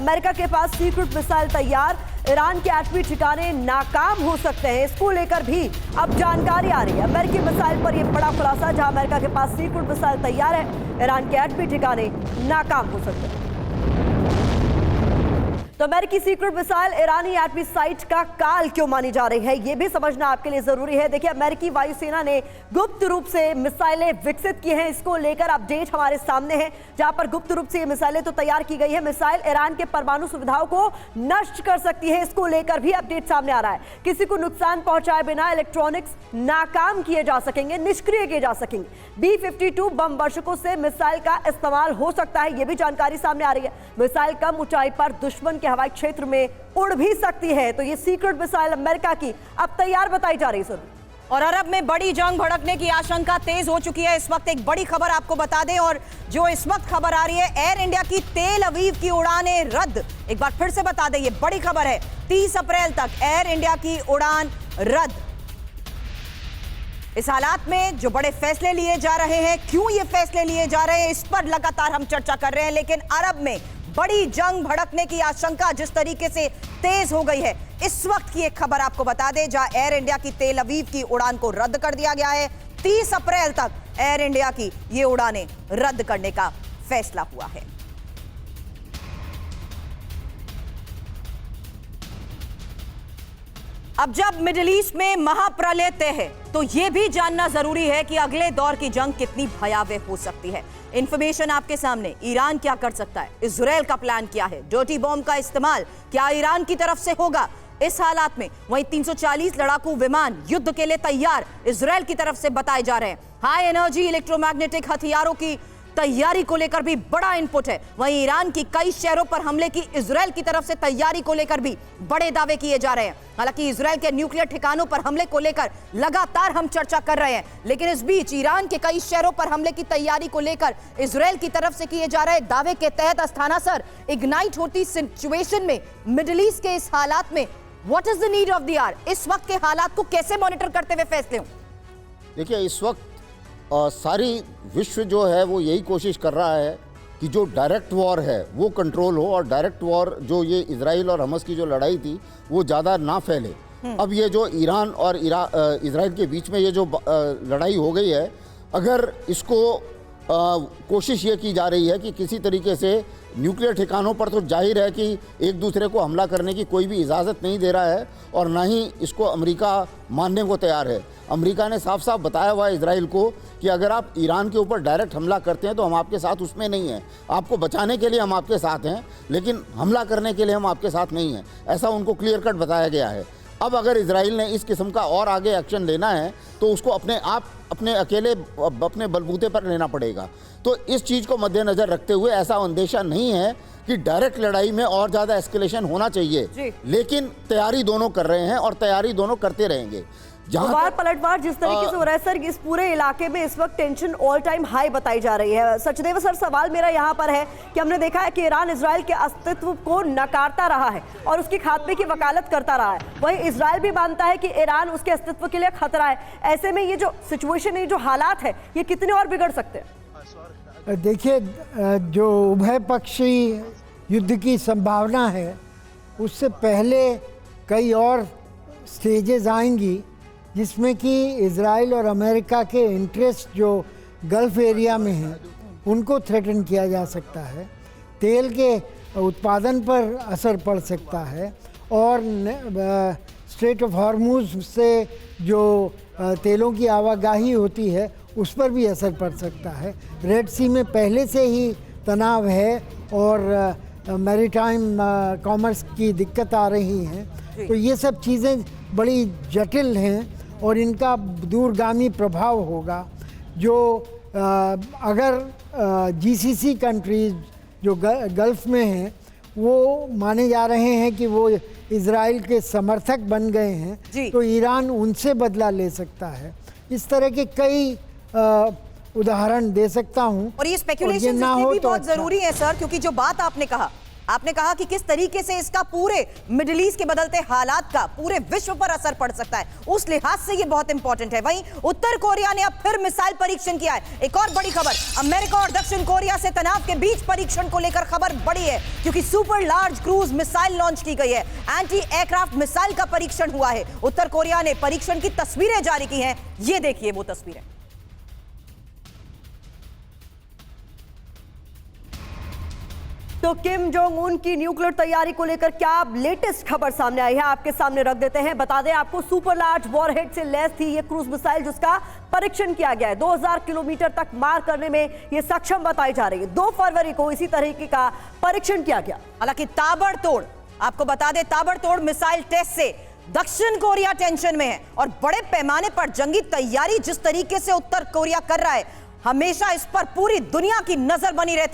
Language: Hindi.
अमेरिका के पास सीक्रेट मिसाइल तैयार, ईरान के एटमी ठिकाने नाकाम हो सकते हैं। इसको लेकर भी अब जानकारी आ रही है। अमेरिकी मिसाइल पर यह बड़ा खुलासा, जहां अमेरिका के पास सीक्रेट मिसाइल तैयार है, ईरान के एटमी ठिकाने नाकाम हो सकते हैं। तो अमेरिकी सीक्रेट मिसाइल ईरानी एटमी साइट का काल क्यों मानी जा रही है, यह भी समझना आपके लिए जरूरी है। देखिए, अमेरिकी वायुसेना ने गुप्त रूप से मिसाइलें विकसित की हैं। इसको लेकर अपडेट हमारे सामने है, जहां पर गुप्त रूप से ये मिसाइलें तो तैयार की गई है। मिसाइल ईरान के परमाणु सुविधाओं को नष्ट कर सकती है, इसको लेकर भी अपडेट सामने आ रहा है। किसी को नुकसान पहुंचाए बिना इलेक्ट्रॉनिक्स नाकाम किए जा सकेंगे, निष्क्रिय किए जा सकेंगे। B-52 बम वर्षकों से मिसाइल का इस्तेमाल हो सकता है, यह भी जानकारी सामने आ रही है। मिसाइल कम ऊंचाई पर दुश्मन के हवाई क्षेत्र में उड़ भी सकती है। तो ये सीक्रेट मिसाइल अमेरिका की अब तैयार बताई जा रही है। और अरब में बड़ी जंग भड़कने की आशंका तेज हो चुकी है। इस वक्त एक बड़ी खबर आपको बता दें, और जो इस वक्त खबर आ रही है, एयर इंडिया की तेल अवीव की उड़ानें रद्द। एक बार फिर से बता दें, ये बड़ी खबर है। 30 अप्रैल तक एयर इंडिया की उड़ान रद्द। इस हालात में जो बड़े फैसले लिए जा रहे हैं, क्यों ये फैसले लिए जा रहे हैं, इस पर लगातार हम चर्चा कर रहे हैं। लेकिन अरब में बड़ी जंग भड़कने की आशंका जिस तरीके से तेज हो गई है, इस वक्त की एक खबर आपको बता दें, जहां एयर इंडिया की तेल अवीव की उड़ान को रद्द कर दिया गया है। 30 अप्रैल तक एयर इंडिया की ये उड़ानें रद्द करने का फैसला हुआ है। अब जब मिडिल ईस्ट में महाप्रलय तय है, तो यह भी जानना जरूरी है कि अगले दौर की जंग कितनी भयावह हो सकती है। इंफॉर्मेशन आपके सामने। ईरान क्या कर सकता है, इजराइल का प्लान क्या है, डर्टी बॉम्ब का इस्तेमाल क्या ईरान की तरफ से होगा इस हालात में। वहीं 340 लड़ाकू विमान युद्ध के लिए तैयार इजराइल की तरफ से बताए जा रहे हैं। हाई एनर्जी इलेक्ट्रोमैग्नेटिक हथियारों की तैयारी को लेकर भी बड़ा इनपुट है। वहीं ईरान की कई शहरों पर हमले की इजराइल की तरफ से तैयारी को लेकर भी बड़े दावे किए जा रहे हैं। हालांकि इजराइल के न्यूक्लियर ठिकानों पर हमले को लेकर लगातार हम चर्चा कर रहे हैं, लेकिन इस बीच ईरान के कई शहरों पर हमले की तैयारी को लेकर इजराइल की तरफ से किए जा रहे दावे के तहत अस्थाना सर इग्नाइट होती सिचुएशन में मिडिल ईस्ट के इस हालात में what is the need of the hour, इस वक्त के हालात को कैसे मॉनिटर करते हुए फैसले हों? देखिए, इस वक्त सारी विश्व जो है वो यही कोशिश कर रहा है कि जो डायरेक्ट वॉर है वो कंट्रोल हो, और डायरेक्ट वॉर जो ये इजराइल और हमास की जो लड़ाई थी वो ज़्यादा ना फैले। अब ये जो ईरान और इजराइल के बीच में ये जो लड़ाई हो गई है, अगर इसको कोशिश ये की जा रही है कि किसी तरीके से न्यूक्लियर ठिकानों पर, तो जाहिर है कि एक दूसरे को हमला करने की कोई भी इजाज़त नहीं दे रहा है, और ना ही इसको अमेरिका मानने को तैयार है। अमेरिका ने साफ साफ बताया हुआ है इजराइल को कि अगर आप ईरान के ऊपर डायरेक्ट हमला करते हैं तो हम आपके साथ उसमें नहीं हैं। आपको बचाने के लिए हम आपके साथ हैं, लेकिन हमला करने के लिए हम आपके साथ नहीं हैं, ऐसा उनको क्लियर कट बताया गया है। अब अगर इजराइल ने इस किस्म का और आगे एक्शन लेना है तो उसको अपने अकेले अपने बलबूते पर लेना पड़ेगा। तो इस चीज़ को मद्देनज़र रखते हुए ऐसा अंदेशा नहीं है कि डायरेक्ट लड़ाई में और ज़्यादा एस्केलेशन होना चाहिए, लेकिन तैयारी दोनों कर रहे हैं और तैयारी दोनों करते रहेंगे। वार पलटवार जिस तरीके से हो रहा है सर, इस पूरे इलाके में इस वक्त टेंशन ऑल टाइम हाई बताई जा रही है। सचदेव सर, सवाल मेरा यहाँ पर है कि हमने देखा है कि ईरान इजराइल के अस्तित्व को नकारता रहा है और उसके खात्मे की वकालत करता रहा है। वहीं इजराइल भी मानता है कि ईरान उसके अस्तित्व के लिए खतरा है। ऐसे में ये जो सिचुएशन है, जो हालात है, ये कितने और बिगड़ सकते हैं? देखिए, जो उभय पक्षी युद्ध की संभावना है, उससे पहले कई और स्टेजेस आएंगी जिसमें कि इजराइल और अमेरिका के इंटरेस्ट जो गल्फ एरिया में हैं उनको थ्रेटन किया जा सकता है। तेल के उत्पादन पर असर पड़ सकता है, और स्ट्रेट ऑफ हॉर्मुज से जो तेलों की आवाजाही होती है उस पर भी असर पड़ सकता है। रेड सी में पहले से ही तनाव है और मैरीटाइम कॉमर्स की दिक्कत आ रही हैं, तो ये सब चीज़ें बड़ी जटिल हैं और इनका दूरगामी प्रभाव होगा। जो अगर जीसीसी कंट्रीज जो गल्फ़ में हैं वो माने जा रहे हैं कि वो इजराइल के समर्थक बन गए हैं, तो ईरान उनसे बदला ले सकता है। इस तरह के कई उदाहरण दे सकता हूं। और ये स्पेकुलेशन भी बहुत जरूरी है सर, क्योंकि जो बात आपने कहा, आपने कहा कि किस तरीके से इसका पूरे मिडिल ईस्ट के बदलते हालात का पूरे विश्व पर असर पड़ सकता है, उस लिहाज से ये बहुत इंपॉर्टेंट है। वहीं उत्तर कोरिया ने अब फिर मिसाइल परीक्षण किया है। एक और बड़ी खबर, अमेरिका और दक्षिण कोरिया से तनाव के बीच परीक्षण को लेकर खबर बड़ी है, क्योंकि super large cruise missile launch की गई है। एंटी एयरक्राफ्ट मिसाइल का परीक्षण हुआ है। उत्तर कोरिया ने परीक्षण की तस्वीरें जारी की हैं। ये देखिए वो तस्वीरें। तो किम जोंग उन की न्यूक्लियर तैयारी को लेकर क्या लेटेस्ट खबर सामने आई है, आपके सामने रख देते हैं। बता दें आपको, सुपर लार्ज वॉरहेड से लैस थी ये क्रूज मिसाइल, जिसका परीक्षण किया गया है। 2000 किलोमीटर तक मार करने में ये सक्षम बताई जा रही है। 2 फरवरी को इसी तरीके का परीक्षण किया गया। हालांकि ताबड़तोड़, आपको बता दें, ताबड़तोड़ मिसाइल टेस्ट से दक्षिण कोरिया टेंशन में है और बड़े पैमाने पर जंगी तैयारी जिस तरीके से उत्तर कोरिया कर रहा है, हमेशा इस पर पूरी दुनिया की नजर बनी रहती है।